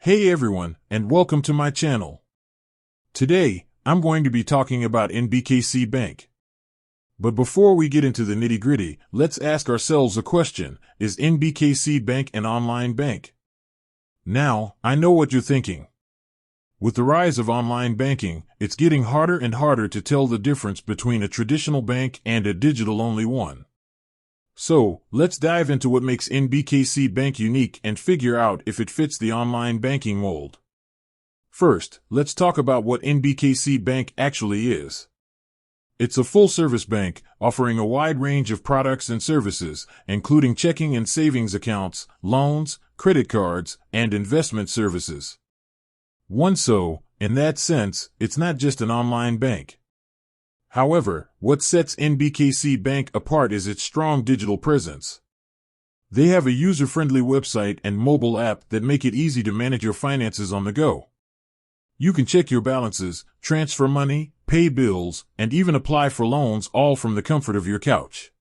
Hey everyone, and welcome to my channel. Today, I'm going to be talking about NBKC Bank. But before we get into the nitty-gritty, let's ask ourselves a question. Is NBKC Bank an online bank? Now, I know what you're thinking. With the rise of online banking, it's getting harder and harder to tell the difference between a traditional bank and a digital-only one. So, let's dive into what makes NBKC Bank unique and figure out if it fits the online banking mold. First, let's talk about what NBKC Bank actually is. It's a full-service bank, offering a wide range of products and services, including checking and savings accounts, loans, credit cards, and investment services. In that sense, it's not just an online bank. However, what sets NBKC Bank apart is its strong digital presence. They have a user-friendly website and mobile app that make it easy to manage your finances on the go. You can check your balances, transfer money, pay bills, and even apply for loans all from the comfort of your couch.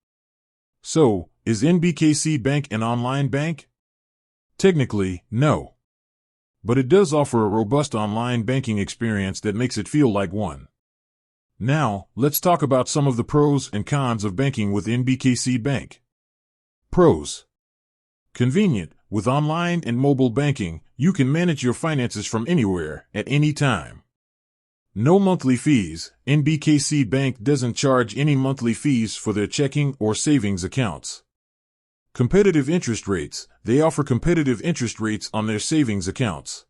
So, is NBKC Bank an online bank? Technically, no. But it does offer a robust online banking experience that makes it feel like one. Now, let's talk about some of the pros and cons of banking with NBKC Bank. Pros. Convenient. With online and mobile banking, you can manage your finances from anywhere, at any time. No monthly fees. NBKC Bank doesn't charge any monthly fees for their checking or savings accounts. Competitive interest rates. They offer competitive interest rates on their savings accounts.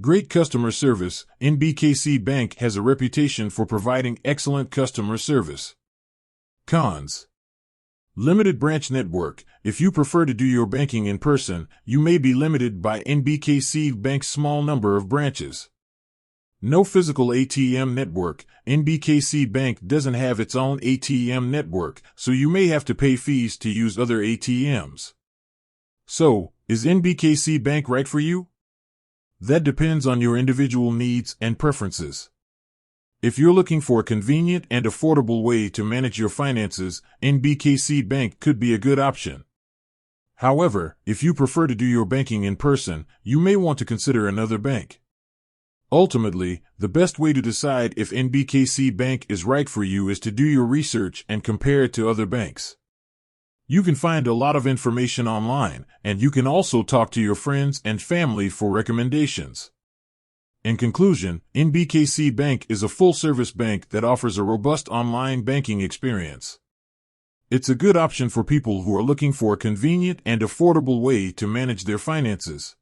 Great customer service. NBKC Bank has a reputation for providing excellent customer service. Cons. Limited branch network. If you prefer to do your banking in person, you may be limited by NBKC Bank's small number of branches. No physical ATM network. NBKC Bank doesn't have its own ATM network, so you may have to pay fees to use other ATMs. So, is NBKC Bank right for you? That depends on your individual needs and preferences. If you're looking for a convenient and affordable way to manage your finances, NBKC Bank could be a good option. However, if you prefer to do your banking in person, you may want to consider another bank. Ultimately, the best way to decide if NBKC Bank is right for you is to do your research and compare it to other banks. You can find a lot of information online, and you can also talk to your friends and family for recommendations. In conclusion, NBKC Bank is a full-service bank that offers a robust online banking experience. It's a good option for people who are looking for a convenient and affordable way to manage their finances.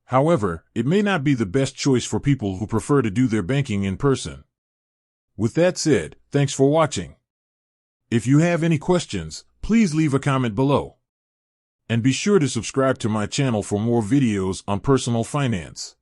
However, it may not be the best choice for people who prefer to do their banking in person. With that said, thanks for watching. If you have any questions, please leave a comment below. And be sure to subscribe to my channel for more videos on personal finance.